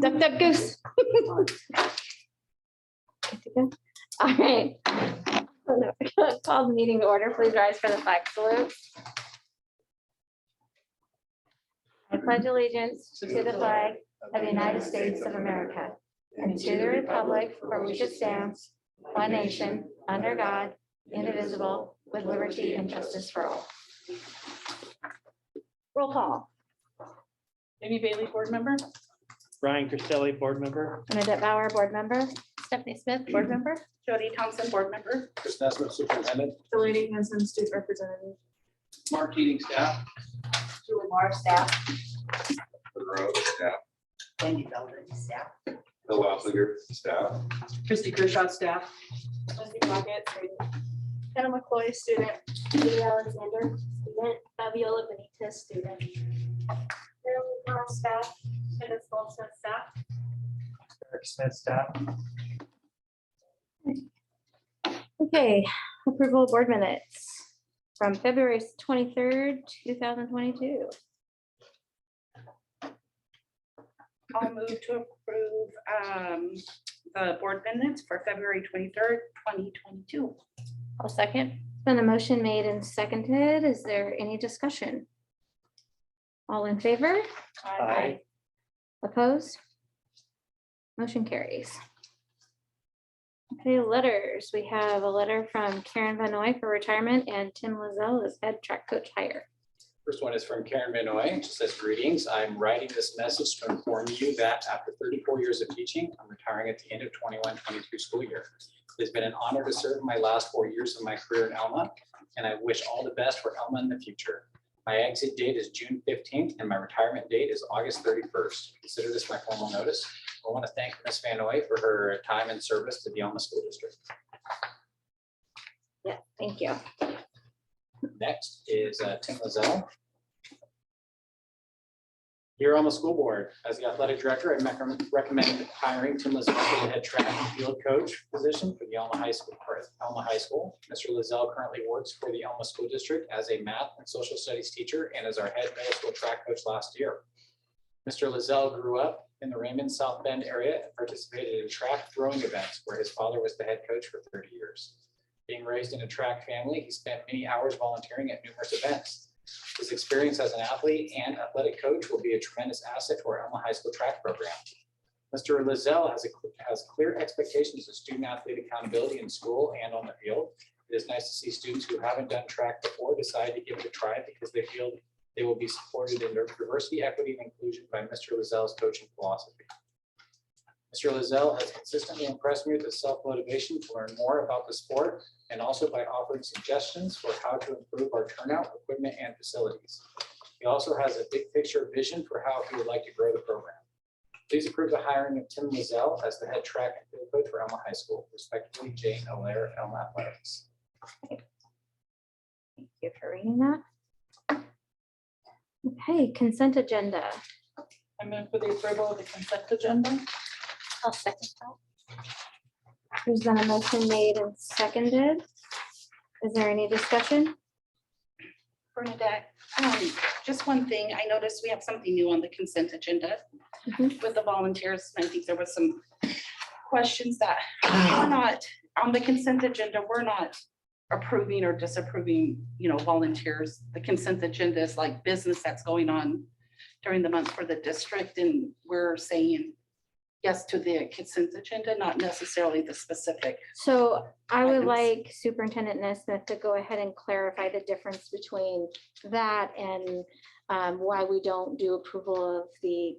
Duck, duck, goose. All right. Call the meeting to order. Please rise for the flag salute. I pledge allegiance to the flag of the United States of America and to the republic for which it stands, one nation, under God, indivisible, with liberty and justice for all. Roll call. Amy Bailey, board member. Brian Cristelli, board member. Bernadette Bauer, board member. Stephanie Smith, board member. Jody Thompson, board member. Chris Nesbitt, superintendent. Delaney Hanson, student representative. Mark Keating, staff. Julie Moore, staff. Monroe, staff. Wendy Belden, staff. Bill Wassler, staff. Christy Kershaw, staff. Lindsay Pocket, Hannah McCloy, student. Julie Alexander, student. Fabiola Benitez, student. Carolyn Carl, staff. Kenneth Goldsmith, staff. Eric Smith, staff. Okay, approval of board minutes from February 23rd, 2022. I'll move to approve the board minutes for February 23rd, 2022. I'll second. Been a motion made and seconded. Is there any discussion? All in favor? Aye. Opposed? Motion carries. Okay, letters. We have a letter from Karen Vanoy for retirement and Tim Lizelle as head track coach hire. First one is from Karen Benoit. It just says, greetings. I'm writing this message to inform you that after 34 years of teaching, I'm retiring at the end of 21-22 school year. It has been an honor to serve my last 4 years of my career in Elma, and I wish all the best for Elma in the future. My exit date is June 15th, and my retirement date is August 31st. Consider this my formal notice. I want to thank Ms. Vanoy for her time and service to the Elma School District. Yeah, thank you. Next is Tim Lizelle. Dear Elma School Board, as the athletic director, I recommend hiring Tim Lizelle for the head track and field coach position for the Elma High School. Mr. Lizelle currently works for the Elma School District as a math and social studies teacher and as our head middle school track coach last year. Mr. Lizelle grew up in the Raymond South Bend area and participated in track throwing events where his father was the head coach for 30 years. Being raised in a track family, he spent many hours volunteering at numerous events. His experience as an athlete and athletic coach will be a tremendous asset to our Elma High School track program. Mr. Lizelle has clear expectations of student athlete accountability in school and on the field. It is nice to see students who haven't done track before decide to give it a try because they feel they will be supported in diversity, equity, and inclusion by Mr. Lizelle's coaching philosophy. Mr. Lizelle has consistently impressed me with his self-motivation to learn more about the sport and also by offering suggestions for how to improve our turnout, equipment, and facilities. He also has a big picture vision for how he would like to grow the program. Please approve the hiring of Tim Lizelle as the head track and field coach for Elma High School. Respectfully, Jane Allaire, Elma Athletics. Thank you for reading that. Okay, consent agenda. I move for the approval of the consent agenda. I'll second that. There's been a motion made and seconded. Is there any discussion? Bernadette, just one thing, I noticed we have something new on the consent agenda with the volunteers, and I think there was some questions that we're not, on the consent agenda, we're not approving or disapproving, volunteers. The consent agenda is like business that's going on during the month for the district, and we're saying yes to the consent agenda, not necessarily the specific. So I would Items. like Superintendent Nesmith to go ahead and clarify the difference between that and why we don't do approval of the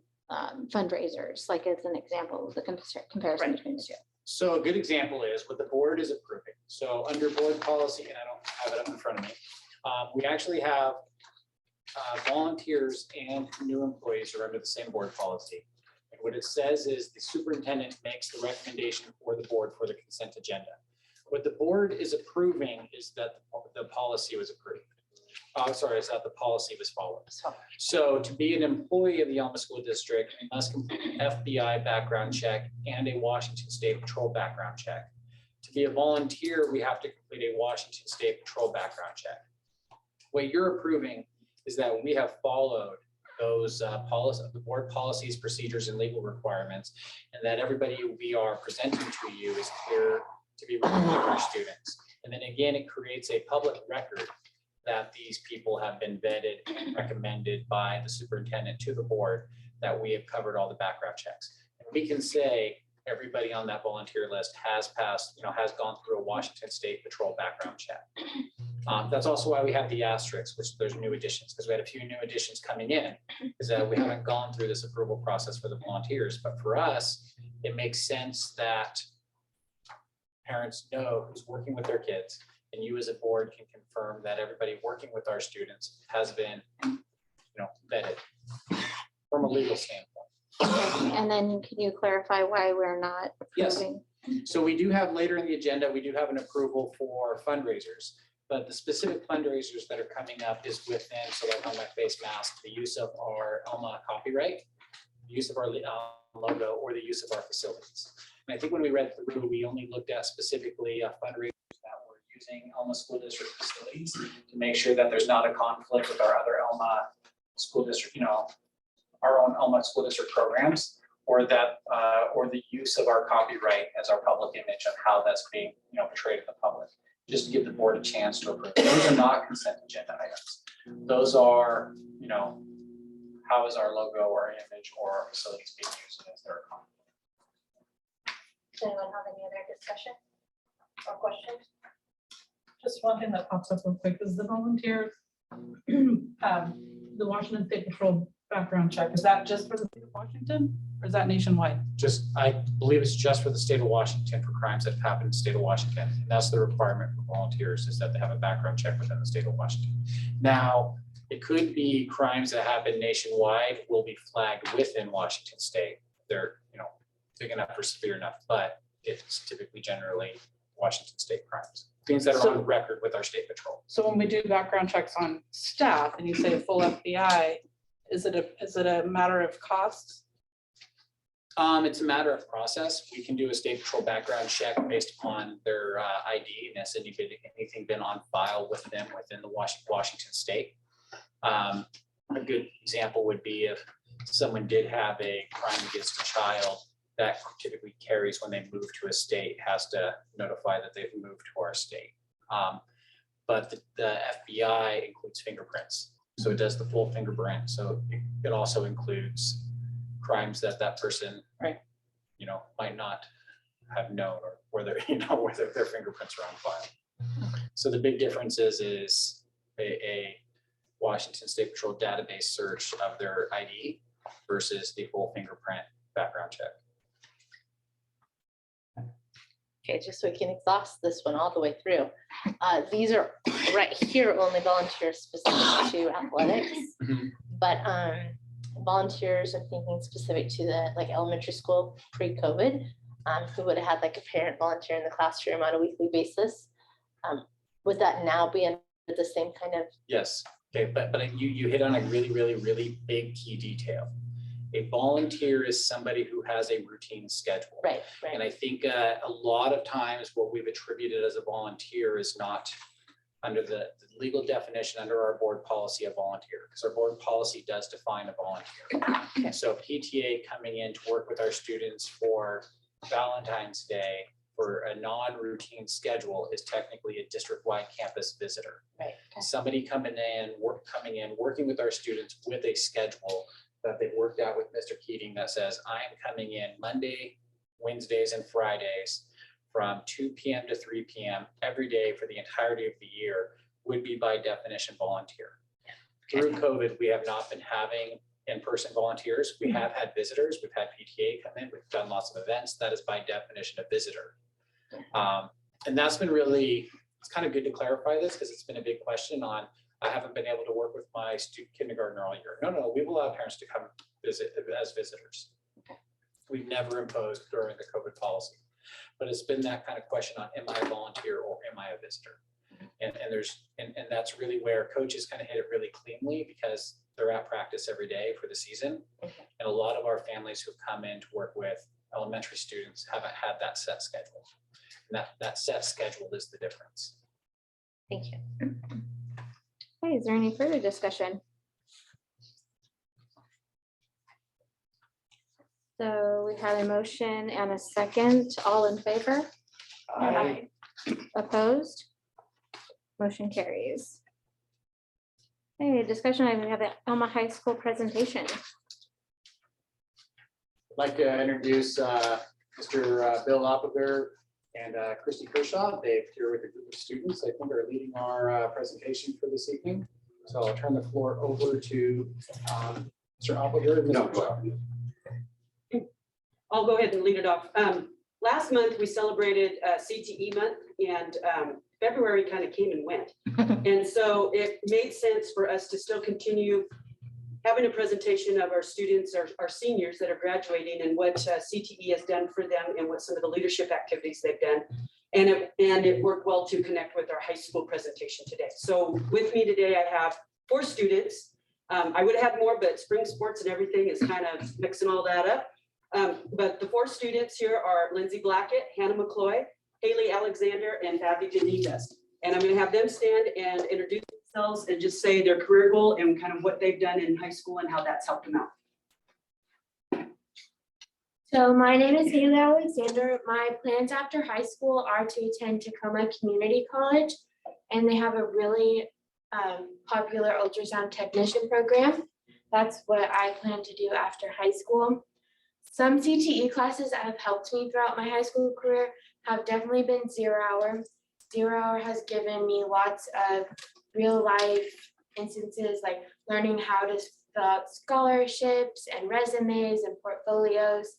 fundraisers, like as an example of the comparison Right. between the two. So a good example is what the board is approving. So under board policy, and I don't have it up in front of me, we actually have volunteers and new employees are under the same board policy. And what it says is the superintendent makes the recommendation for the board for the consent agenda. What the board is approving is that the policy was approved. Is that the policy was followed. So to be an employee of the Elma School District, we must complete an FBI background check and a Washington State Patrol background check. To be a volunteer, we have to complete a Washington State Patrol background check. What you're approving is that we have followed those the board policies, procedures, and legal requirements, and that everybody we are presenting to you is clear to be reviewed by our students. And then again, it creates a public record that these people have been vetted and recommended by the superintendent to the board, that we have covered all the background checks. And we can say everybody on that volunteer list has passed, has gone through a Washington State Patrol background check. That's also why we have the asterisks, which there's new additions, because we had a few new additions coming in, is that we haven't gone through this approval process for the volunteers. But for us, it makes sense that parents know who's working with their kids, and you as a board can confirm that everybody working with our students has been, vetted from a legal standpoint. And then can you clarify why we're not Yes. approving? So we do have later in the agenda, we do have an approval for fundraisers, but the specific fundraisers that are coming up is within, so like on my face mask, the use of our Elma copyright, the use of our logo, or the use of our facilities. And I think when we read through, we only looked at specifically fundraisers that were using Elma School District facilities to make sure that there's not a conflict with our other Elma School District, our own Elma School District programs. or the use of our copyright as our public image of how that's being, portrayed to the public, just to give the board a chance to approve. Those are not consent agenda items. Those are, how is our logo or image or our facilities being used as their economy? Does anyone have any other discussion or questions? Just one thing that pops up real quick is the volunteers, the Washington State Patrol background check. Is that just for the state of Washington or is that nationwide? I believe it's just for the state of Washington for crimes that have happened in the state of Washington. And that's the requirement for volunteers, is that they have a background check within the state of Washington. Now, it could be crimes that happen nationwide will be flagged within Washington state. They're, big enough or severe enough, but it's typically generally Washington state crimes. Things that are on record with our state patrol. So when we do background checks on staff and you say full FBI, is it a matter of cost? It's a matter of process. We can do a state patrol background check based upon their ID and has anything been on file with them within the Washington state. A good example would be if someone did have a crime against a child, that typically carries when they move to a state, has to notify that they've moved to our state. But the FBI includes fingerprints. So it does the full fingerprint. So it also includes crimes that person, might not have known, or whether, whether their fingerprints are on file. So the big difference is a Washington State Patrol database search of their ID versus the full fingerprint background check. Okay, just so we can exhaust this one all the way through. These are right here only volunteers specific to athletics, but volunteers are thinking specific to the elementary school pre-COVID, who would have had a parent volunteer in the classroom on a weekly basis. Would that now be under the same kind of? Yes. Okay, but you hit on a really big key detail. A volunteer is somebody who has a routine schedule. Right. And I think a lot of times what we've attributed as a volunteer is not under the legal definition under our board policy of volunteer, because our board policy does define a volunteer. Okay. So PTA coming in to work with our students for Valentine's Day for a non-routine schedule is technically a district-wide campus visitor. Right. Okay. Somebody coming in, working with our students with a schedule that they've worked out with Mr. Keating that says, I am coming in Monday, Wednesdays, and Fridays from 2 p.m. to 3 p.m. every day for the entirety of the year would be by definition volunteer. Okay. Through COVID, we have not been having in-person volunteers. We have had visitors. We've had PTA come in. We've done lots of events. That is by definition a visitor. And that's been really, it's kind of good to clarify this because it's been a big question on, I haven't been able to work with my kindergartner all year. No, we've allowed parents to come visit as visitors. We've never imposed during the COVID policy, but it's been that kind of question on, am I a volunteer or am I a visitor? And that's really where coaches kind of hit it really cleanly because they're at practice every day for the season. And a lot of our families who come in to work with elementary students haven't had that set schedule. And that set schedule is the difference. Thank you. Okay, is there any further discussion? So we had a motion and a second. All in favor? Aye. Opposed? Motion carries. Okay, discussion item, we have the Elma High School presentation. I'd like to introduce Mr. Bill Oppiger and Christy Kershaw. They're here with a group of students, I think, are leading our presentation for this evening. So I'll turn the floor over to Mr. Oppiger and Mr. Kershaw. I'll go ahead and lead it off. Last month, we celebrated CTE month, and February kind of came and went. And so it made sense for us to still continue having a presentation of our students, our seniors that are graduating, and what CTE has done for them and what some of the leadership activities they've done. And it worked well to connect with our high school presentation today. So with me today, I have 4 students. I would have more, but spring sports and everything is kind of mixing all that up. But the 4 students here are Lindsay Blackett, Hannah McCloy, Haley Alexander, and Abby Benitez. And I'm going to have them stand and introduce themselves and just say their career goal and kind of what they've done in high school and how that's helped them out. So my name is Haley Alexander. My plans after high school are to attend Tacoma Community College, and they have a really popular ultrasound technician program. That's what I plan to do after high school. Some CTE classes that have helped me throughout my high school career have definitely been 0 hour. 0 hour has given me lots of real life instances, like learning how to fill out scholarships and resumes and portfolios.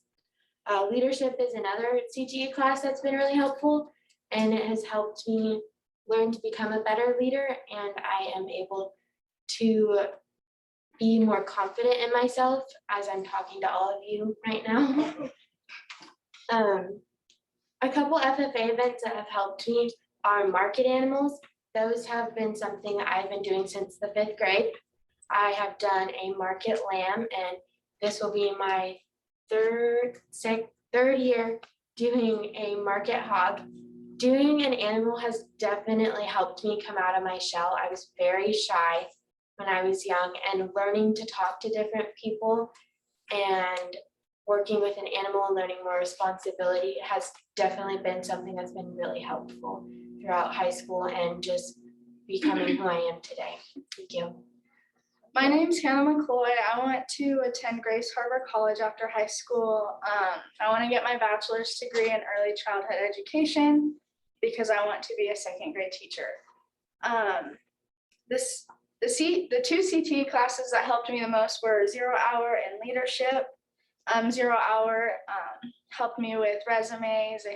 Leadership is another CTE class that's been really helpful, and it has helped me learn to become a better leader, and I am able to be more confident in myself as I'm talking to all of you right now. A couple FFA events that have helped me are market animals. Those have been something that I've been doing since the 5th grade. I have done a market lamb, and this will be my third year doing a market hog. Doing an animal has definitely helped me come out of my shell. I was very shy when I was young, and learning to talk to different people and working with an animal and learning more responsibility has definitely been something that's been really helpful throughout high school and just becoming who I am today. Thank you. My name's Hannah McCloy. I went to attend Grace Harbor College after high school. I want to get my bachelor's degree in early childhood education because I want to be a 2nd grade teacher. The 2 CTE classes that helped me the most were 0 hour and leadership. 0 hour helped me with resumes.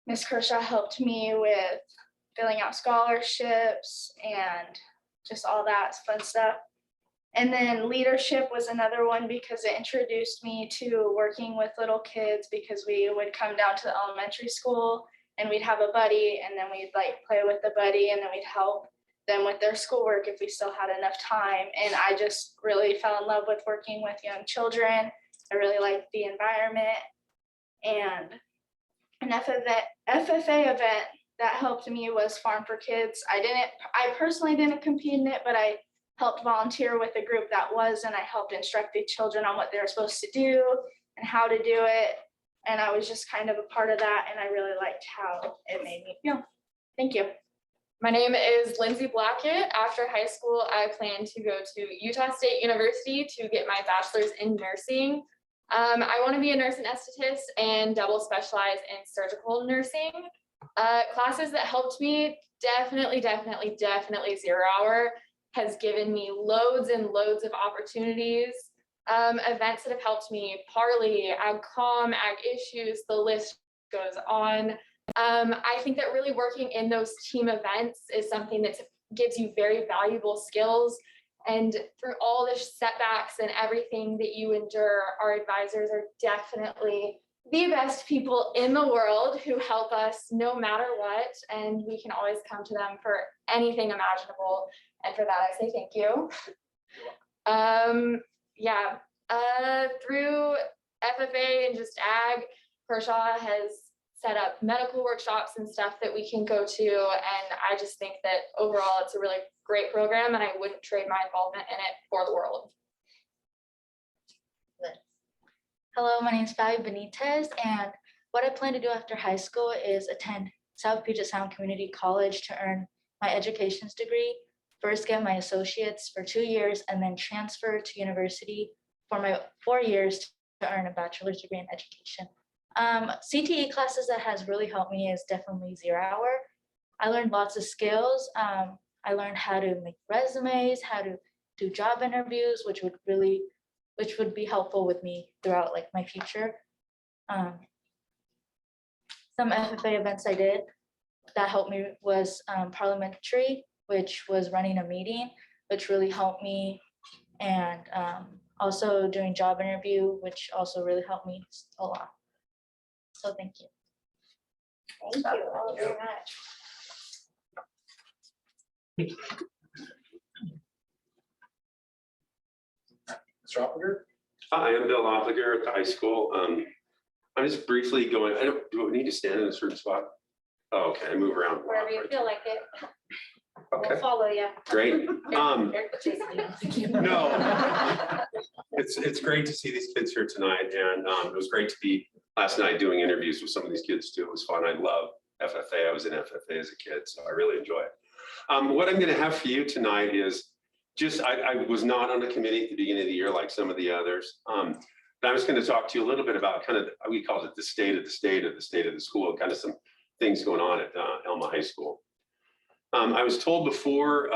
Miss Kershaw helped me with filling out scholarships and just all that fun stuff. And then leadership was another one because it introduced me to working with little kids, because we would come down to the elementary school and we'd have a buddy, and then we'd like play with the buddy, and then we'd help them with their schoolwork if we still had enough time. And I just really fell in love with working with young children. I really liked the environment. And an FFA event that helped me was Farm for Kids. I personally didn't compete in it, but I helped volunteer with a group that was, and I helped instruct the children on what they were supposed to do and how to do it. And I was just kind of a part of that, and I really liked how it made me feel. Thank you. My name is Lindsay Blackett. After high school, I plan to go to Utah State University to get my bachelor's in nursing. I want to be a nurse anesthetist and double specialize in surgical nursing. Classes that helped me, definitely 0 hour has given me loads and loads of opportunities. Events that have helped me, Parley, AgCom, Ag Issues, the list goes on. I think that really working in those team events is something that gives you very valuable skills. And through all the setbacks and everything that you endure, our advisors are definitely the best people in the world who help us no matter what. And we can always come to them for anything imaginable. And for that, I say thank you. Through FFA and just ag, Kershaw has set up medical workshops and stuff that we can go to. And I just think that overall it's a really great program, and I wouldn't trade my involvement in it for the world. Hello, my name is Fabi Benitez, and what I plan to do after high school is attend South Puget Sound Community College to earn my education's degree, first get my associates for 2 years, and then transfer to university for my 4 years to earn a bachelor's degree in education. CTE classes that has really helped me is definitely 0 hour. I learned lots of skills. I learned how to make resumes, how to do job interviews, which would be helpful with me throughout like my future. Some FFA events I did that helped me was parliamentary, which was running a meeting, which really helped me, and also doing job interview, which also really helped me a lot. So thank you. Thank you all very much. Mr. Oppiger? Hi, I'm Bill Oppiger at the high school. I'm just briefly going, do I need to stand in a certain spot? Oh, okay, I move around. Wherever you feel like it. Okay, We'll follow you. great. No, No. it's great to see these kids here tonight, and it was great to be last night doing interviews with some of these kids too. It was fun. I love FFA. I was in FFA as a kid, so I really enjoy it. What I'm going to have for you tonight is just, I was not on a committee at the beginning of the year like some of the others. But I was going to talk to you a little bit about kind of, we called it the state of the school, and kind of some things going on at Elma High School. I was told before,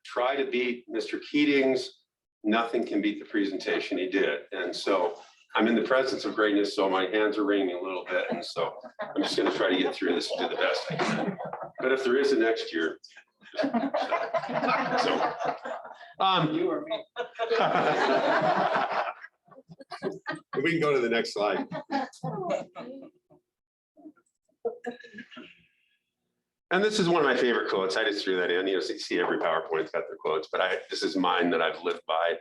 try to beat Mr. Keating's. Nothing can beat the presentation he did. And so I'm in the presence of greatness, so my hands are ringing a little bit. And so I'm just going to try to get through this and do the best I can. But if there is a next year. So, You or me? we can go to the next slide. And this is one of my favorite quotes. I just threw that in. You know, see every PowerPoint's got their quotes, but this is mine that I've lived by.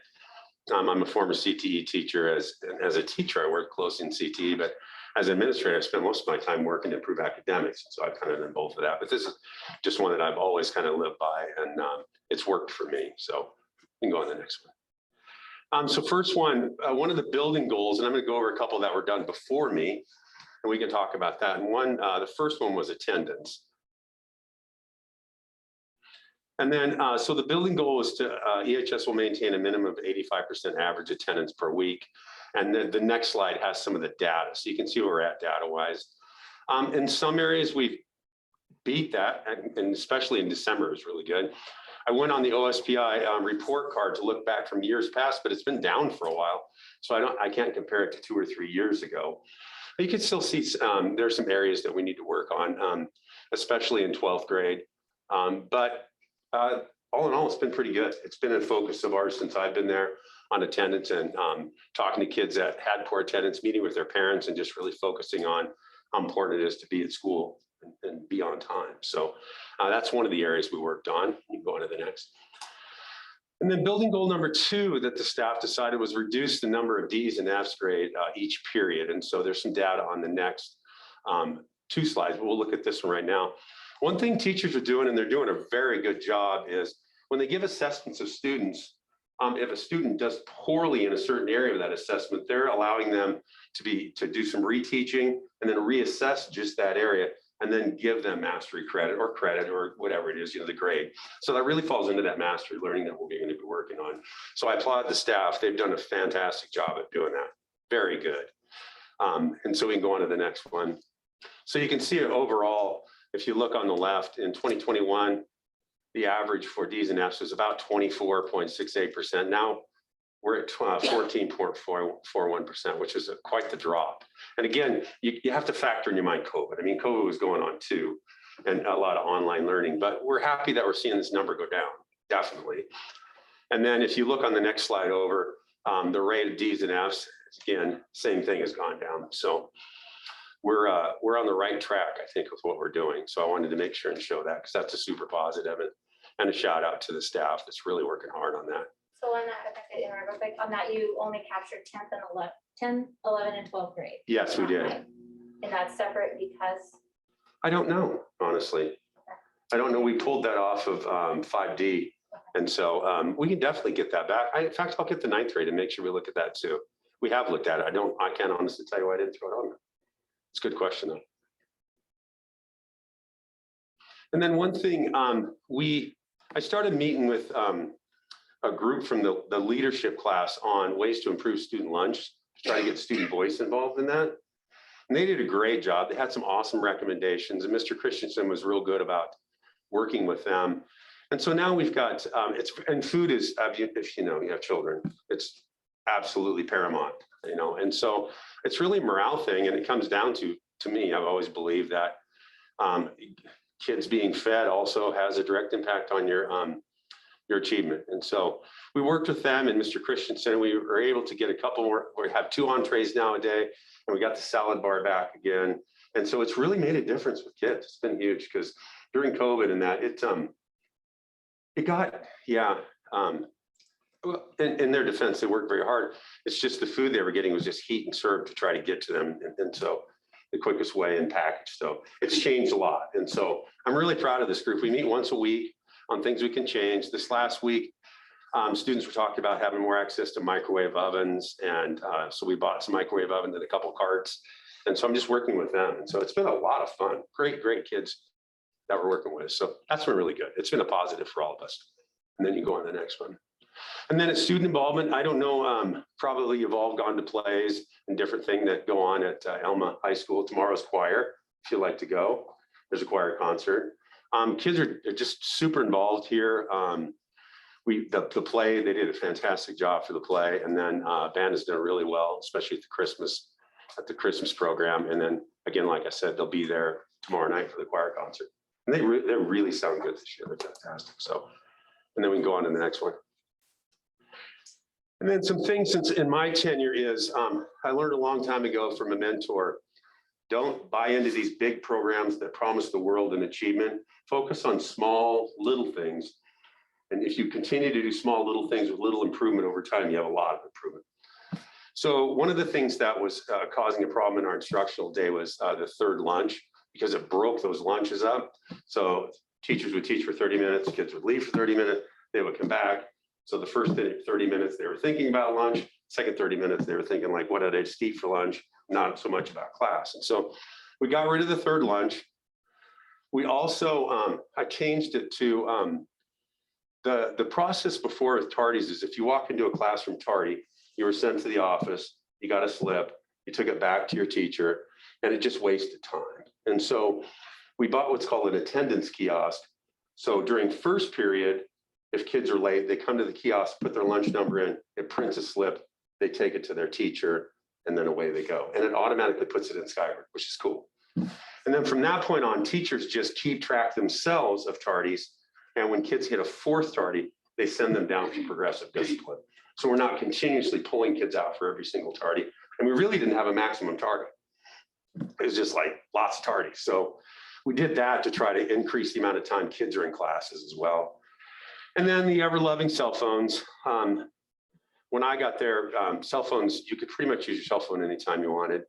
I'm a former CTE teacher. As a teacher, I work closely in CTE, but as an administrator, I spent most of my time working to improve academics. So I've kind of done both of that. But this is just one that I've always kind of lived by, and it's worked for me. So you can go on the next one. So first one of the building goals, and I'm going to go over a couple that were done before me, and we can talk about that. And the first one was attendance. And then, so the building goal is to, EHS will maintain a minimum of 85% average attendance per week. And then the next slide has some of the data. So you can see where we're at data-wise. In some areas, we've beat that, and especially in December is really good. I went on the OSPI report card to look back from years past, but it's been down for a while. So I can't compare it to 2 or 3 years ago. But you can still see there's some areas that we need to work on, especially in 12th grade. But all in all, it's been pretty good. It's been a focus of ours since I've been there on attendance, and talking to kids that had poor attendance, meeting with their parents, and just really focusing on how important it is to be at school and be on time. So that's one of the areas we worked on. You can go on to the next. And then building goal number 2 that the staff decided was reduce the number of Ds and Fs grade each period. And so there's some data on the next 2 slides, but we'll look at this one right now. One thing teachers are doing, and they're doing a very good job, is when they give assessments of students, if a student does poorly in a certain area of that assessment, they're allowing them to do some reteaching and then reassess just that area, and then give them mastery credit or whatever it is, the grade. So that really falls into that mastery learning that we're going to be working on. So I applaud the staff. They've done a fantastic job at doing that. Very good. And so we can go on to the next one. So you can see it overall. If you look on the left, in 2021, the average for Ds and Fs was about 24.68%. Now we're at 14.41%, which is quite the drop. And again, you have to factor in your mind COVID. I mean, COVID was going on too, and a lot of online learning, but we're happy that we're seeing this number go down, definitely. And then if you look on the next slide over, the rate of Ds and Fs, again, same thing has gone down. So we're on the right track, I think, with what we're doing. So I wanted to make sure and show that, because that's a super positive, and a shout out to the staff that's really working hard on that. So on that, if I could interrupt real quick, on that, you only captured 10th and 11, and 12th grade. Yes, we did. And that's separate because? I don't know, honestly. I don't know. We pulled that off of 5D. And so we can definitely get that back. In fact, I'll get the 9th grade and make sure we look at that too. We have looked at it. I can't honestly tell you why I didn't throw it on there. It's a good question though. And then one thing, I started meeting with a group from the leadership class on ways to improve student lunch, to try to get student voice involved in that. And they did a great job. They had some awesome recommendations, and Mr. Christensen was real good about working with them. And so now we've got, and food is, if you have children, it's absolutely paramount, and so it's really a morale thing. And it comes down to me, I've always believed that kids being fed also has a direct impact on your achievement. And so we worked with them and Mr. Christensen. We were able to get a couple more. We have 2 entrees now a day, and we got the salad bar back again. And so it's really made a difference with kids. It's been huge, because during COVID and that, in their defense, they worked very hard. It's just the food they were getting was just heat and served to try to get to them. And so the quickest way and package. So it's changed a lot. And so I'm really proud of this group. We meet once a week. on things we can change. This last week, students were talking about having more access to microwave ovens. And so we bought some microwave ovens and a couple carts. And so I'm just working with them. And so it's been a lot of fun. Great kids that we're working with. So that's been really good. It's been a positive for all of us. And then you go on the next one. And then it's student involvement. I don't know, probably you've all gone to plays and different things that go on at Elma High School. Tomorrow's choir, if you'd like to go. There's a choir concert. Kids are just super involved here. The play, they did a fantastic job for the play. And then band has done really well, especially at the Christmas program. And then again, like I said, they'll be there tomorrow night for the choir concert. And they really sound good this year. They're fantastic. So, and then we can go on to the next one. And then some things since in my tenure is, I learned a long time ago from a mentor, don't buy into these big programs that promise the world an achievement. Focus on small, little things. And if you continue to do small, little things with little improvement over time, you have a lot of improvement. So one of the things that was causing a problem in our instructional day was the third lunch, because it broke those lunches up. So teachers would teach for 30 minutes, kids would leave for 30 minutes, they would come back. So the first 30 minutes, they were thinking about lunch. Second 30 minutes, they were thinking like, what did I just eat for lunch? Not so much about class. And so we got rid of the third lunch. We also, I changed it to, the process before with tardies is if you walk into a classroom tardy, you were sent to the office, you got a slip, you took it back to your teacher, and it just wasted time. And so we bought what's called an attendance kiosk. So during first period, if kids are late, they come to the kiosk, put their lunch number in, it prints a slip, they take it to their teacher, and then away they go. And it automatically puts it in Skyward, which is cool. And then from that point on, teachers just keep track themselves of tardies. And when kids hit a fourth tardy, they send them down for progressive discipline. So we're not continuously pulling kids out for every single tardy. And we really didn't have a maximum target. It was just like lots of tardies. So we did that to try to increase the amount of time kids are in classes as well. And then the ever-loving cell phones. When I got there, cell phones, you could pretty much use your cell phone anytime you wanted.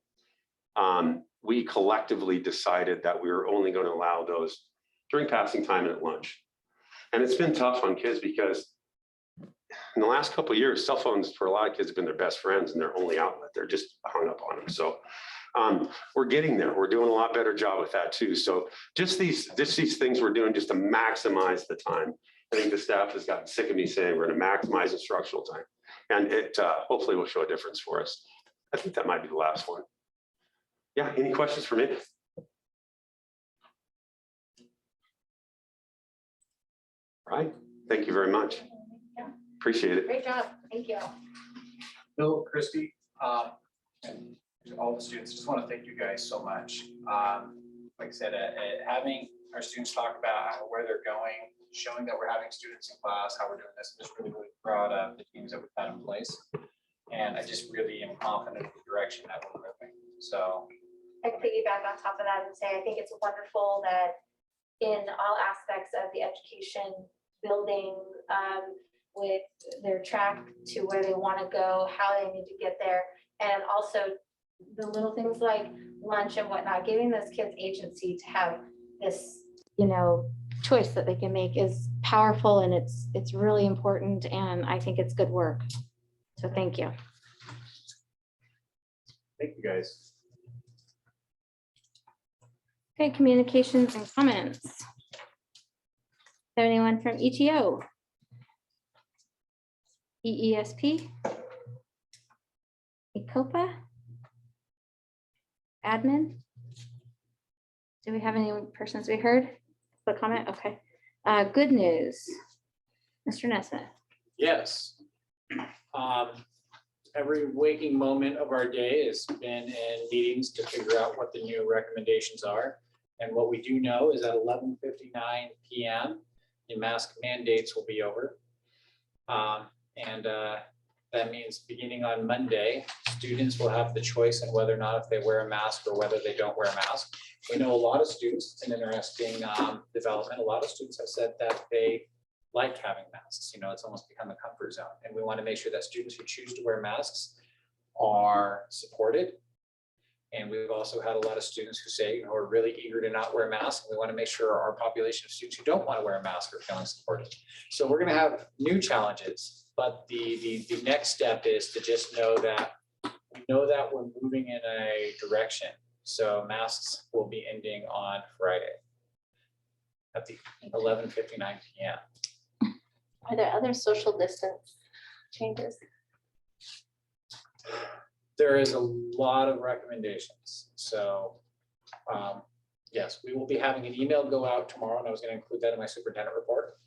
We collectively decided that we were only going to allow those during passing time and at lunch. And it's been tough on kids because in the last couple of years, cell phones for a lot of kids have been their best friends and their only outlet. They're just hung up on them. So we're getting there. We're doing a lot better job with that too. So just these things we're doing just to maximize the time. I think the staff has gotten sick of me saying we're going to maximize instructional time, and it hopefully will show a difference for us. I think that might be the last one. Yeah, any questions for me? All right, thank you very much. Appreciate it. Great job. Thank you. Bill, Christy, and all the students, just want to thank you guys so much. Like I said, having our students talk about where they're going, showing that we're having students in class, how we're doing this, I'm just really proud of the teams that we've had in place. And I just really am confident in the direction that we're moving. So I can piggyback on top of that and say, I think it's wonderful that in all aspects of the education building, with their track to where they want to go, how they need to get there, and also the little things like lunch and whatnot, giving those kids agency to have this, choice that they can make is powerful, and it's really important, and I think it's good work. So thank you. thank you guys. Okay, communications and comments. Is there anyone from ETO? EESP? ECOPA? Admin? Do we have any persons we heard? The comment, okay. Good news. Mr. Nesmith. Yes. Every waking moment of our day has been in meetings to figure out what the new recommendations are. And what we do know is at 11:59 p.m., the mask mandates will be over. That means beginning on Monday, students will have the choice on whether or not if they wear a mask or whether they don't wear a mask. We know a lot of students, it's an interesting development. A lot of students have said that they like having masks. It's almost become a comfort zone. And we want to make sure that students who choose to wear masks are supported And we've also had a lot of students who say, are really eager to not wear masks. And we want to make sure our population of students who don't want to wear a mask are feeling supported. So we're going to have new challenges, but the next step is to just know that we're moving in a direction. So masks will be ending on Friday at the 11:59 p.m. Are there other social distance changes? There is a lot of recommendations. So yes, we will be having an email go out tomorrow, and I was going to include that in my superintendent report.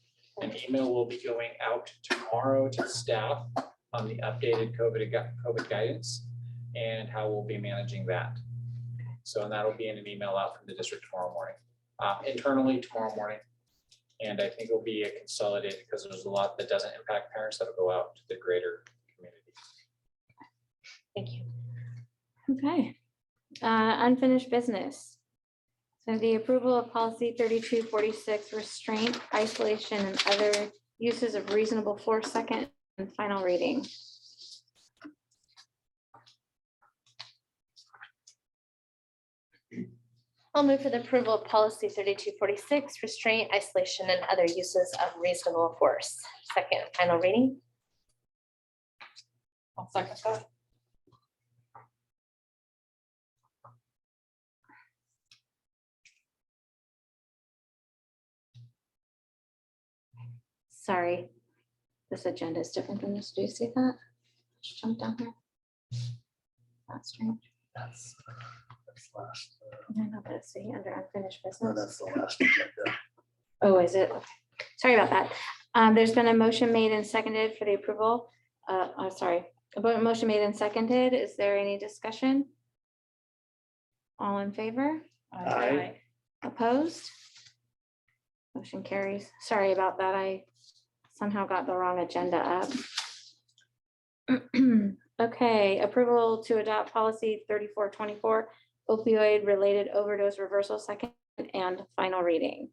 An email will be going out tomorrow to staff on the updated COVID guidance and how we'll be managing that. So, and that'll be in an email out from the district tomorrow morning, internally tomorrow morning. And I think it'll be a consolidated because there's a lot that doesn't impact parents that'll go out to the greater community. Thank you. Okay. Unfinished business. So the approval of policy 3246, restraint, isolation, and other uses of reasonable force, second and final reading. I'll move for the approval of policy 3246, restraint, isolation, and other uses of reasonable force. Second, final reading. I'll second that. Sorry, this agenda is different than this. Do you see that? Just jump down here. That's strange. That's last. I know, but it's the under unfinished No, business. that's the last agenda. Oh, is it? Okay. Sorry about that. There's been a motion made and seconded for the approval. I'm sorry, a motion made and seconded. Is there any discussion? All in favor? Aye. Opposed? Motion carries. Sorry about that. I somehow got the wrong agenda up. Okay, approval to adopt policy 3424, opioid related overdose reversal, second and final reading.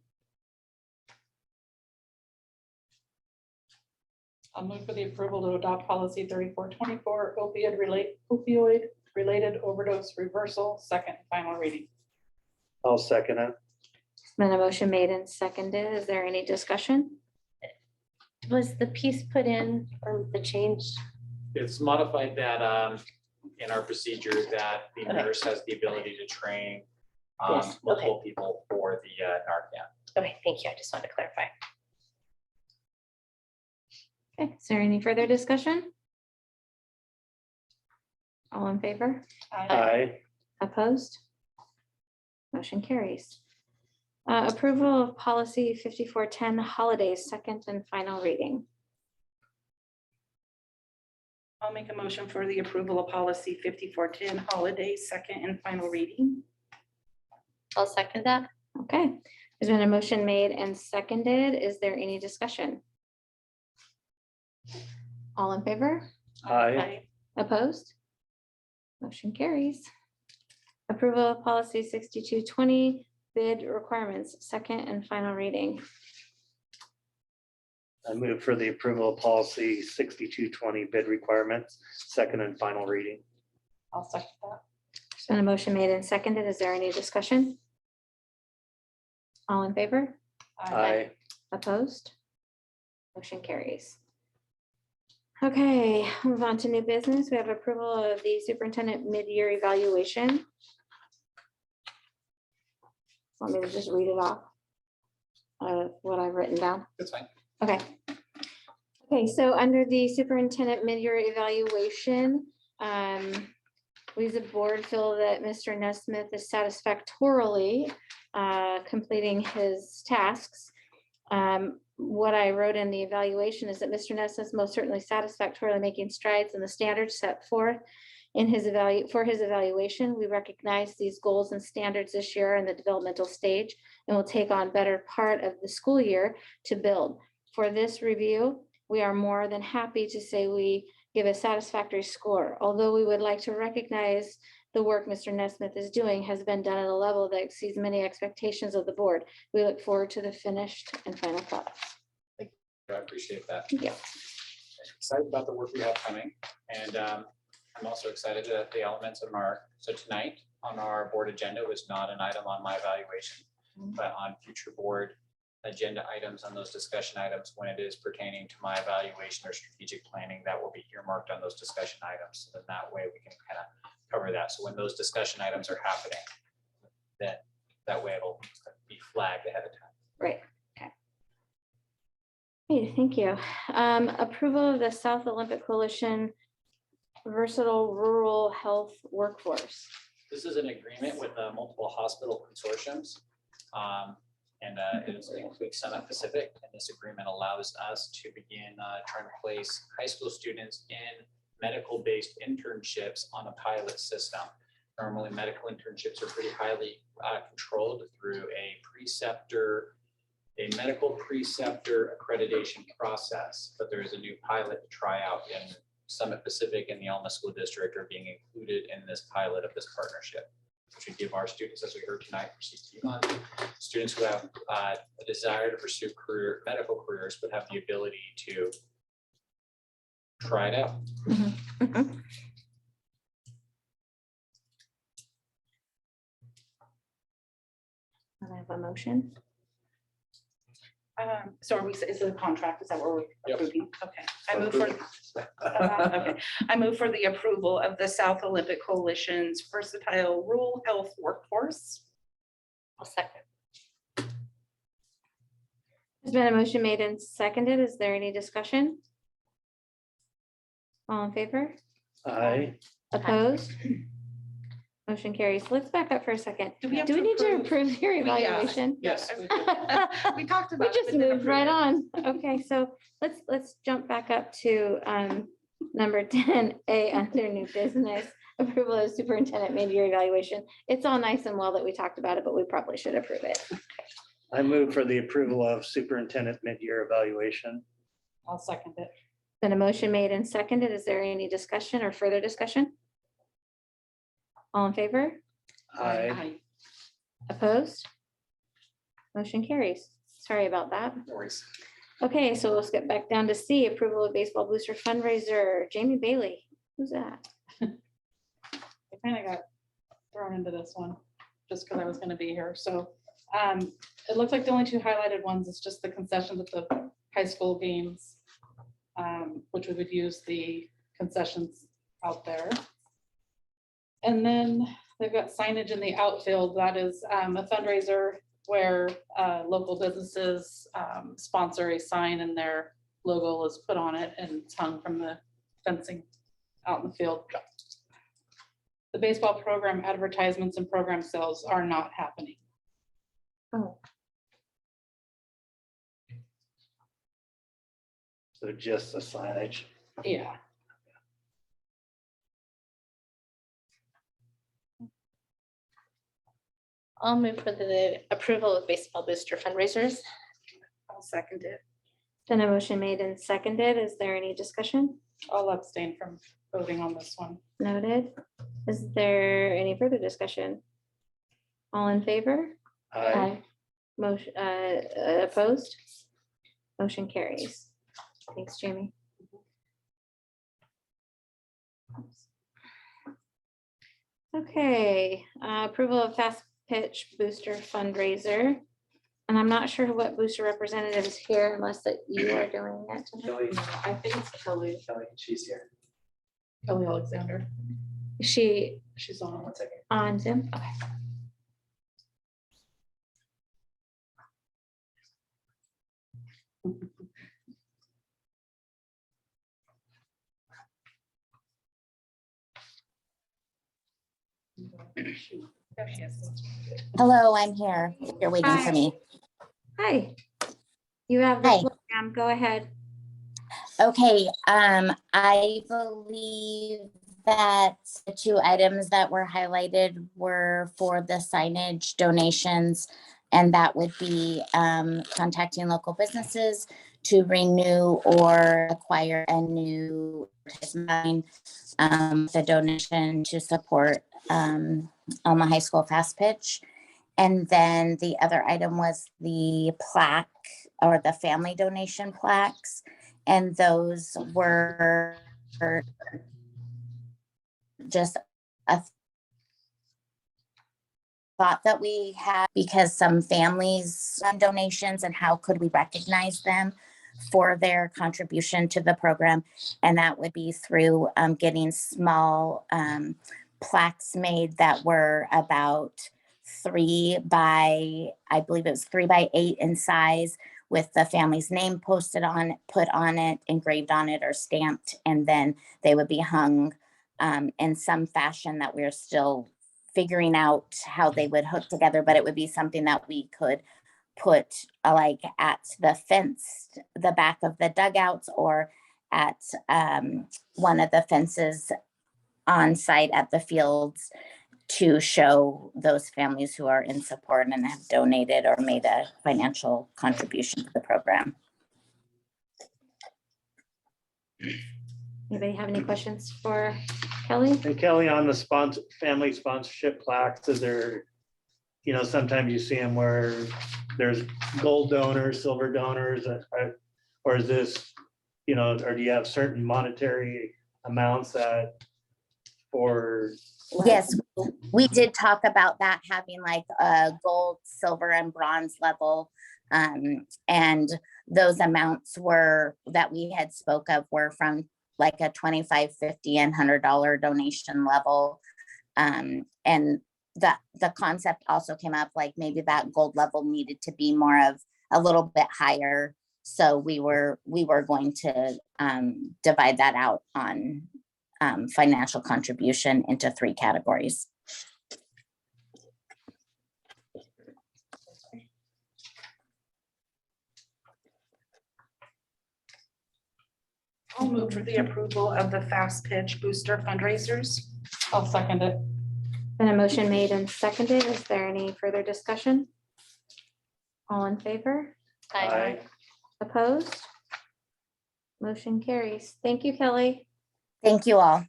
I'll move for the approval to adopt policy 3424, opioid related overdose reversal, second and final reading. I'll second it. Been a motion made and seconded. Is there any discussion? Was the piece put in or the change? It's modified that in our procedure that the nurse has the ability to train Yes, multiple people for the Narcan. Okay, thank you. I just wanted to clarify. Okay, is there any further discussion? All in favor? Aye. Opposed? Motion carries. Approval of policy 5410, holidays, second and final reading. I'll make a motion for the approval of policy 5410, holidays, second and final reading. I'll second that. Okay, there's been a motion made and seconded. Is there any discussion? All in favor? Aye. Opposed? Motion carries. Approval of policy 6220, bid requirements, second and final reading. I move for the approval of policy 6220, bid requirements, second and final reading. I'll second that. There's been a motion made and seconded. Is there any discussion? All in favor? Aye. Opposed? Motion carries. Okay, move on to new business. We have approval of the superintendent mid-year evaluation. Want me to just read it off? What I've written down? That's fine. Okay. Okay, so under the superintendent mid-year evaluation, we as a board feel that Mr. Nesmith is satisfactorily completing his tasks. What I wrote in the evaluation is that Mr. Nesmith is most certainly satisfactorily making strides in the standards set forth in his evaluation. We recognize these goals and standards this year in the developmental stage and will take on better part of the school year to build. For this review, we are more than happy to say we give a satisfactory score, although we would like to recognize the work Mr. Nesmith is doing has been done at a level that exceeds many expectations of the board. We look forward to the finished and final product. I appreciate that. Yeah. Excited about the work we have coming, and I'm also excited that the elements of our, so tonight, on our board agenda, was not an item on my evaluation. But on future board agenda items, on those discussion items, when it is pertaining to my evaluation or strategic planning, that will be earmarked on those discussion items. So then that way we can kind of cover that. So when those discussion items are happening, then that way it'll be flagged ahead of time. Right, okay. Hey, thank you. Approval of the South Olympic Coalition Versatile Rural Health Workforce. This is an agreement with multiple hospital consortiums. And it includes Summit Pacific, and this agreement allows us to begin trying to place high school students in medical-based internships on a pilot system. Normally, medical internships are pretty highly controlled through a medical preceptor accreditation process, but there is a new pilot to try out, and Summit Pacific and the Elma School District are being included in this pilot of this partnership, which would give our students, as we heard tonight, for CT month, students who have a desire to pursue medical careers, but have the ability to try it out. And I have a motion. So are we, is it a contract? Is that what we're Yep. approving? Okay. I move for the approval of the South Olympic Coalition's Versatile Rural Health Workforce. I'll second. There's been a motion made and seconded. Is there any discussion? All in favor? Aye. Opposed? Motion carries. Let's back up for a second. Do we have Do we to need to approve? approve your Yeah. evaluation? Yes. We talked We about it. just but didn't moved approve right it. on. Okay, so let's jump back up to number 10A under new business. Approval of superintendent mid-year evaluation. It's all nice and well that we talked about it, but we probably should approve it. I move for the approval of superintendent mid-year evaluation. I'll second it. Been a motion made and seconded. Is there any discussion or further discussion? All in favor? Aye. Opposed? Motion carries. Sorry about that. No worries. Okay, so let's get back down to C, approval of baseball booster fundraiser. Jamie Bailey, who's that? I kind of got thrown into this one just because I was going to be here. So it looks like the only two highlighted ones is just the concessions at the high school games, which we would use the concessions out there. And then they've got signage in the outfield. That is a fundraiser where local businesses sponsor a sign and their logo is put on it and it's hung from the fencing out in the field. The baseball program advertisements and program sales are not happening. Oh, So just the signage. Yeah. I'll move for the approval of baseball booster fundraisers. I'll second it. been a motion made and seconded. Is there any discussion? I'll abstain from voting on this one. Noted. Is there any further discussion? All in favor? Aye. Motion, opposed? Motion carries. Thanks, Jamie. Okay, approval of fast pitch booster fundraiser. And I'm not sure what booster representative is here unless that you are doing it. Kelly, I think it's Kelly. Kelly, she's here. Kelly Alexander, Is she she's on. One second. on Zoom? Okay. There she is. Hello, I'm here. You're waiting for me. Hi. You have the Hi. floor, ma'am. Go ahead. Okay, I believe that the two items that were highlighted were for the signage donations. And that would be contacting local businesses to renew or acquire a new sign, the donation to support Elma High School Fast Pitch. And then the other item was the plaque or the family donation plaques. And those were just thought that we had, because some families done donations, and how could we recognize them for their contribution to the program? And that would be through getting small plaques made that were about 3 by, I believe it was 3 by 8 in size, with the family's name put on it, engraved on it, or stamped, and then they would be hung in some fashion that we're still figuring out how they would hook together, but it would be something that we could put like at the fence, the back of the dugouts, or at one of the fences on site at the fields, to show those families who are in support and have donated or made a financial contribution to the program. Anybody have any questions for Kelly? And Kelly, on the family sponsorship plaques, is there, sometimes you see them where there's gold donors, silver donors, or is this, or do you have certain monetary amounts that for? Yes, we did talk about that, having like a gold, silver, and bronze level. And those amounts that we had spoke of were from like a $25, $50, and $100 donation level. And the concept also came up, like maybe that gold level needed to be more of a little bit higher. So we were going to divide that out on financial contribution into 3 categories. I'll move for the approval of the Fast Pitch Booster fundraisers. I'll second it. Been a motion made and seconded. Is there any further discussion? All in favor? Aye. Opposed? Motion carries. Thank you, Kelly. Thank you all.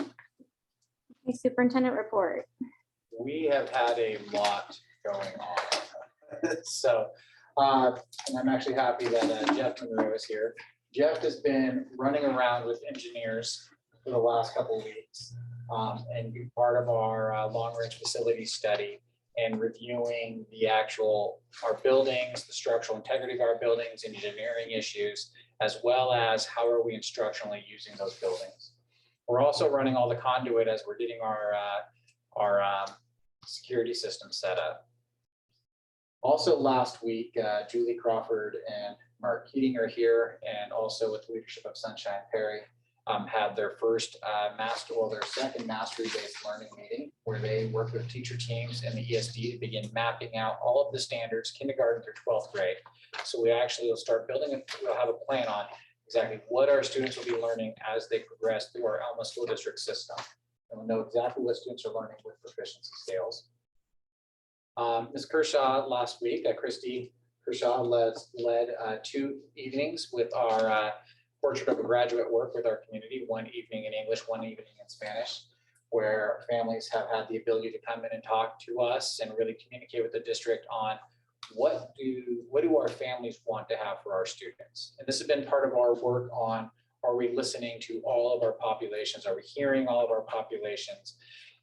Okay, Superintendent report. We have had a lot going on. So, and I'm actually happy that Jeff Monroe is here. Jeff has been running around with engineers for the last couple of weeks and be part of our long-range facility study and reviewing our buildings, the structural integrity of our buildings, engineering issues, as well as how are we instructionally using those buildings. We're also running all the conduit as we're getting our security system set up. Also last week, Julie Crawford and Mark Keating are here, and also with the leadership of Sunshine Perry, had their their second mastery-based learning meeting, where they worked with teacher teams and the ESD to begin mapping out all of the standards, kindergarten through 12th grade. So we actually will start building, we'll have a plan on exactly what our students will be learning as they progress through our Elma School District system. And we'll know exactly what students are learning with proficiency scales. Ms. Kershaw last week, Christy Kershaw led 2 evenings with our Portrait of a Graduate work with our community, 1 evening in English, 1 evening in Spanish, where families have had the ability to come in and talk to us and really communicate with the district on what do our families want to have for our students. And this has been part of our work on, are we listening to all of our populations? Are we hearing all of our populations?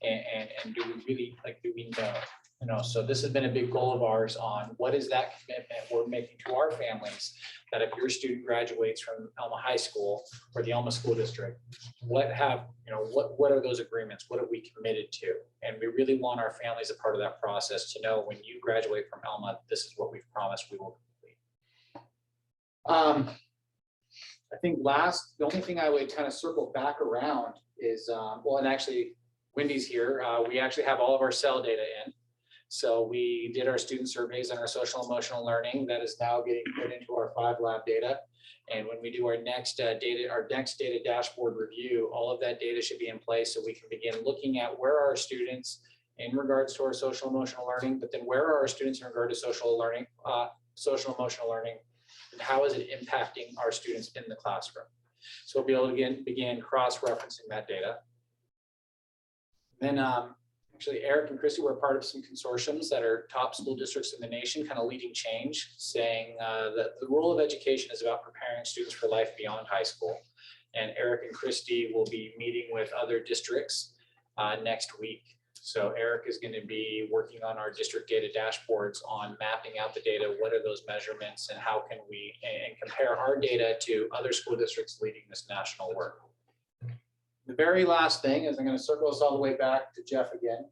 And do we really, do we know? So this has been a big goal of ours on what is that commitment we're making to our families, that if your student graduates from Elma High School or the Elma School District, what are those agreements? What have we committed to? And we really want our families a part of that process to know when you graduate from Elma, this is what we've promised we will complete. I think the only thing I would kind of circle back around is, and actually Wendy's here. We actually have all of our cell data in. So we did our student surveys and our social emotional learning that is now getting put into our 5 lab data. And when we do our next data dashboard review, all of that data should be in place so we can begin looking at where are our students in regards to our social emotional learning, but then where are our students in regard to social emotional learning, and how is it impacting our students in the classroom? So we'll be able to begin cross-referencing that data. Then actually, Eric and Christy were part of some consortiums that are top school districts in the nation, kind of leading change, saying that the role of education is about preparing students for life beyond high school. And Eric and Christy will be meeting with other districts next week So Eric is going to be working on our district data dashboards on mapping out the data. What are those measurements and how can we and compare our data to other school districts leading this national work. The very last thing is I'm going to circle us all the way back to Jeff again.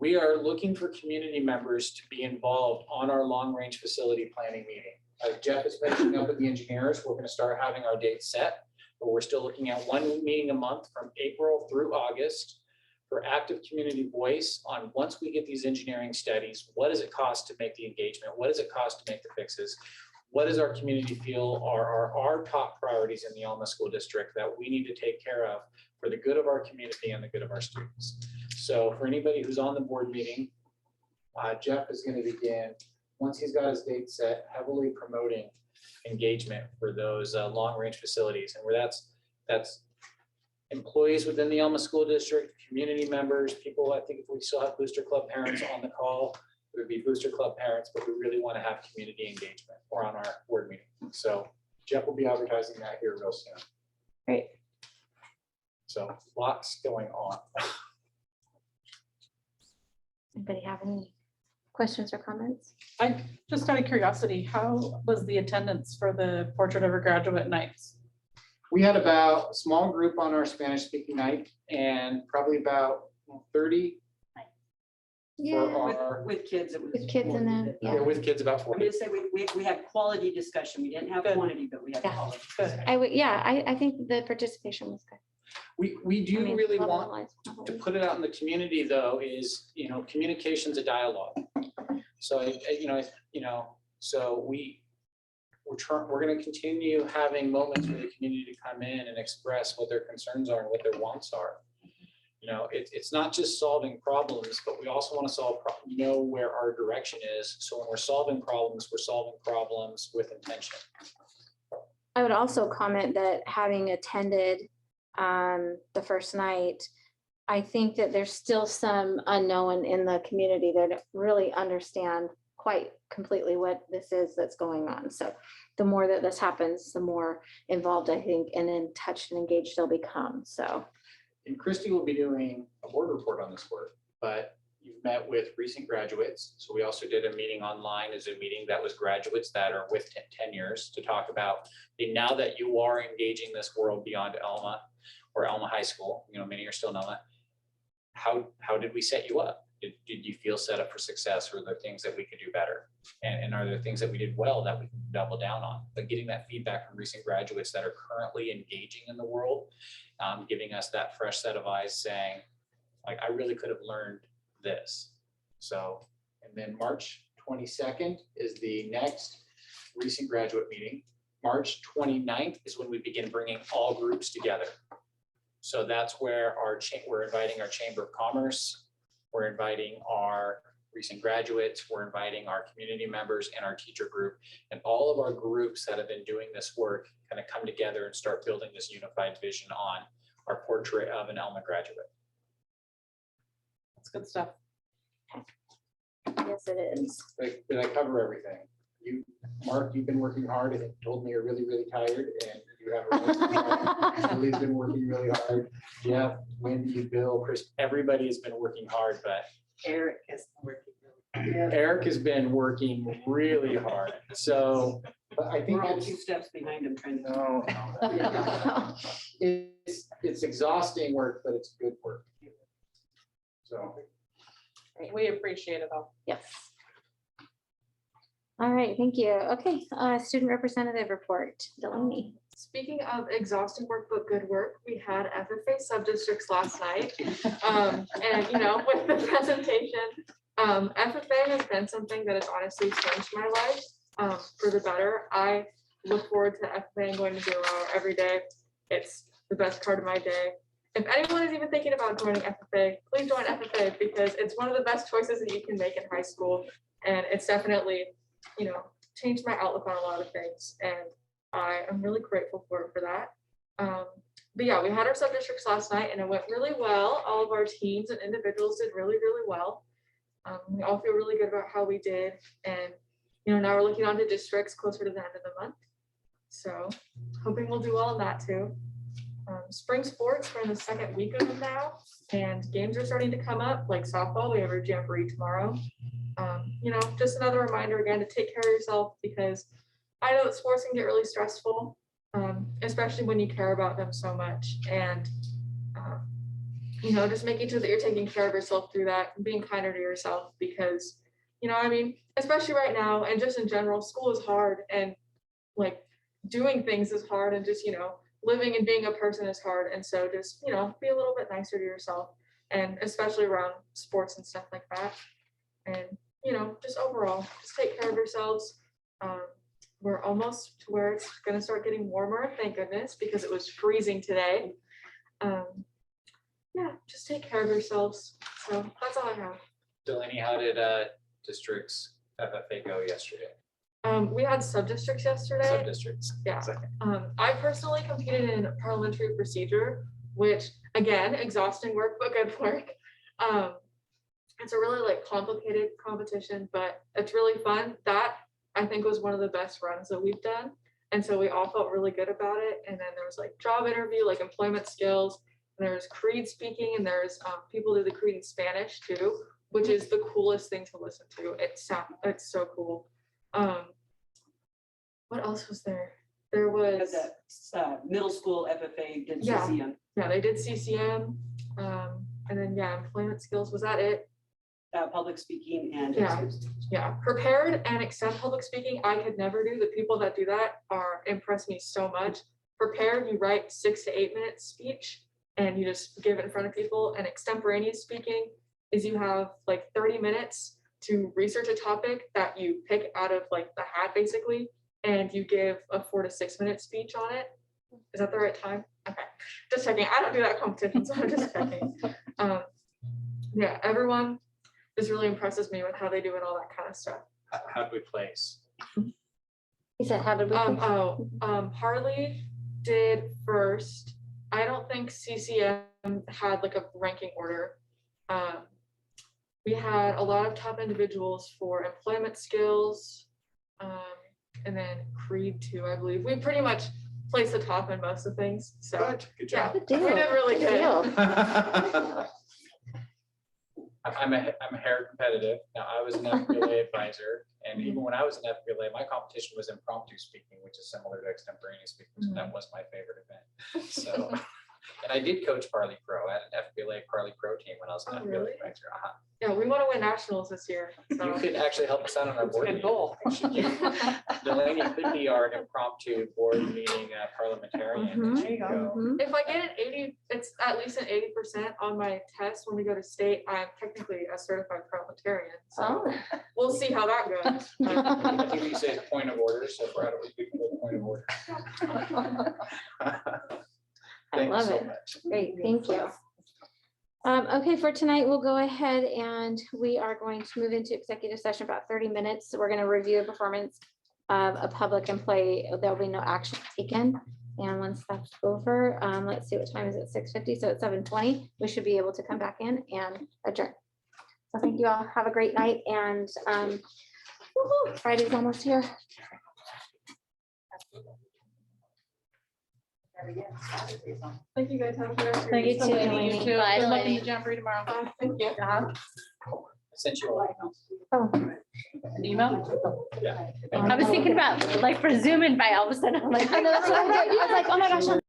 We are looking for community members to be involved on our long-range facility planning meeting. Jeff is finishing up with the engineers. We're going to start having our dates set, but we're still looking at one meeting a month from April through August for active community voice on once we get these engineering studies, what does it cost to make the engagement? What does it cost to make the fixes? What does our community feel are our top priorities in the Elma School District that we need to take care of for the good of our community and the good of our students? So for anybody who's on the board meeting, Jeff is going to begin, once he's got his date set, heavily promoting engagement for those long-range facilities. And where that's employees within the Elma School District, community members, people, I think if we still have Booster Club parents on the call, it would be Booster Club parents, but we really want to have community engagement or on our board meeting. So Jeff will be advertising that here real soon. Great. So lots going on. Anybody have any questions or comments? I just out of curiosity, how was the attendance for the Portrait of a Graduate nights? We had about a small group on our Spanish speaking night and probably about 30 for our, With kids, it was. With kids in them, yeah. with kids about I'm 40. gonna say we had quality discussion. We didn't have Good. quantity, but we had Yeah. quality. Good. I think the participation was good. We do I mean, really level want wise, to probably. put it out in the community though is, communication's a dialogue. So, so we're going to continue having moments for the community to come in and express what their concerns are and what their wants are. It's not just solving problems, but we also want to know where our direction is. So when we're solving problems with intention. I would also comment that having attended the first night, I think that there's still some unknown in the community that don't really understand quite completely what this is that's going on. So the more that this happens, the more involved I think and in touch and engaged they'll become. So. And Christy will be doing a board report on this work, but you've met with recent graduates. So we also did a meeting online as a meeting that was graduates that are with 10 years to talk about now that you are engaging this world beyond Elma or Elma High School, many are still in Elma. How did we set you up? Did you feel set up for success, or are there things that we could do better? And are there things that we did well that we can double down on? But getting that feedback from recent graduates that are currently engaging in the world, giving us that fresh set of eyes saying, like, I really could have learned this. So, and then March 22nd is the next recent graduate meeting. March 29th is when we begin bringing all groups together. So that's where we're inviting our Chamber of Commerce, we're inviting our recent graduates, we're inviting our community members and our teacher group, and all of our groups that have been doing this work kind of come together and start building this unified vision on our portrait of an Elma graduate. That's good stuff. Yes, it is. Did I cover everything? Mark, you've been working hard. I think you told me you're really, really tired, and you have Lily's been working really hard. Jeff, Wendy, Bill, Chris, everybody has been working hard, but Eric has been working. Eric has been working really hard. So, but I think We're all it's 2 steps behind him trying to. no. It's exhausting work, but it's good work. So. We appreciate it all. Yes. All right, thank you. Okay, student representative report, Delaney. Speaking of exhausting work but good work, we had FFA sub-districts last night. And with the presentation, FFA has been something that has honestly changed my life for the better. I look forward to FFA and going to 0 hour every day. It's the best part of my day. If anyone is even thinking about joining FFA, please join FFA because it's one of the best choices that you can make in high school. And it's definitely, changed my outlook on a lot of things. And I am really grateful for that. But yeah, we had our sub-districts last night and it went really well. All of our teams and individuals did really, really well. We all feel really good about how we did. And, now we're looking on to districts closer to the end of the month. So hoping we'll do well in that too. Spring sports, we're in the second week of them now, and games are starting to come up, like softball, we have our jamboree tomorrow. Just another reminder again to take care of yourself, because I know that sports can get really stressful, especially when you care about them so much. And, just making sure that you're taking care of yourself through that, and being kinder to yourself, because, especially right now and just in general, school is hard, and like doing things is hard, and just, living and being a person is hard. And so just, be a little bit nicer to yourself, and especially around sports and stuff like that. And, just overall, just take care of yourselves. We're almost to where it's gonna start getting warmer, thank goodness, because it was freezing today. Just take care of yourselves. So that's all I have. Delaney, how did districts FFA go yesterday? We had sub-districts yesterday. Sub-districts. Yeah. I personally competed in parliamentary procedure, which again, exhausting work, but good work. It's a really complicated competition, but it's really fun. That I think was one of the best runs that we've done. And so we all felt really good about it. And then there was job interview, employment skills, and there's creed speaking, and there's people do the creed in Spanish too, which is the coolest thing to listen to. It's so cool. What else was there? There was The middle school FFA did Yeah. CCM. Yeah, they did CCM. And then employment skills. Was that it? Public speaking and. Yeah, prepared and accept public speaking. I could never do. The people that do that impress me so much. Prepared, you write 6 to 8 minute speech and you just give it in front of people. And extemporaneous speaking is you have 30 minutes to research a topic that you pick out of the hat basically, and you give a 4 to 6 minute speech on it. Is that the right time? Okay, just checking. I don't do that competition, so I'm just checking. Everyone just really impresses me with how they do it, all that kind of stuff. How did we place? He said, how did we? Harley did first. I don't think CCM had a ranking order. We had a lot of top individuals for employment skills, and then Creed too, I believe. We pretty much placed the top in most of things. So Good job. we did really good. I'm a hair competitive. Now, I was an FBLA advisor, and even when I was an FBLA, my competition was impromptu speaking, which is similar to extemporaneous speaking. So that was my favorite event. So, and I did coach Parley Pro. I had an FBLA Parley Pro team when I was an FBLA Really? advisor. Yeah, we want to win nationals this year. So. You could actually help us out on our board. Good goal. Delaney could be our impromptu board meeting parliamentarian. There you go. If I get an 80, it's at least an 80% on my test when we go to state. I'm technically a certified parliamentarian. So we'll see how that goes. I think we say point of order, so we're out of a point of order. I love it. Great, thank you. Okay, for tonight, we'll go ahead and we are going to move into executive session about 30 minutes. We're going to review the performance of a public employee. There'll be no action taken. And once that's over, let's see, what time is it? 6:50, so it's 7:20. We should be able to come back in and adjourn. So thank you all. Have a great night. And woohoo, Friday's almost here. Thank you guys. Have a good rest of your Thank you day. too, Delaney. You too. Bye, Good luck in Delaney. the jamboree tomorrow. Thank you. I sent you a Oh, An email? Yeah. I was thinking about for Zoom invite, all of a sudden, I'm like, I know that's what I'm doing. I was like, oh my gosh,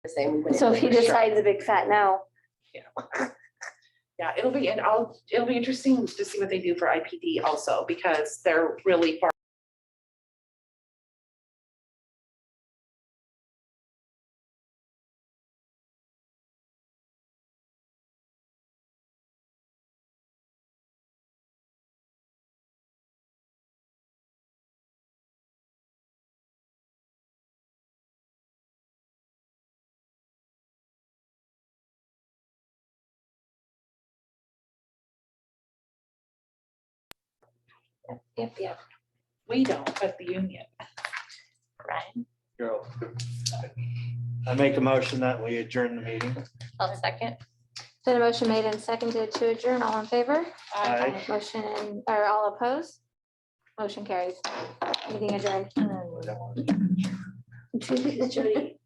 The same. we wouldn't So know if he for sure. decides a big fat no, Yeah, it'll be interesting to see what they do for IPD also, because they're really far. yep. We don't, but the union. Ryan, Girl. I make a motion that we adjourn the meeting. I'll second. Been a motion made and seconded to adjourn. All in favor? Aye. Motion, or all opposed? Motion carries. Meeting adjourned. Um, Judy,